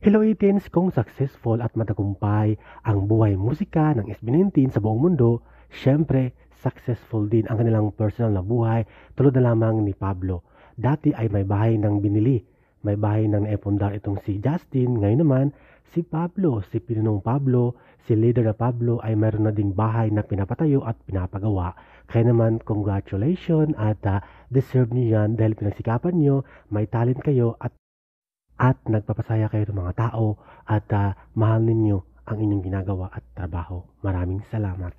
Hello 18s, kung successful at matagumpay ang buhay musika ng SB19 sa buong mundo, syempre successful din ang kanilang personal na buhay tulad na lamang ni Pablo. Dati ay may bahay nang binili, may bahay nang naipundar itong si Justin. Ngayon naman, si Pablo, si Pinunong Pablo, si Leader na Pablo ay mayroon na ding bahay na pinapatayo at pinapagawa. Kaya naman, congratulations at deserve niyo yan dahil pinagsikapan niyo, may talent kayo at nagpapasaya kayo ng mga tao at mahal ninyo ang inyong ginagawa at trabaho. Maraming salamat.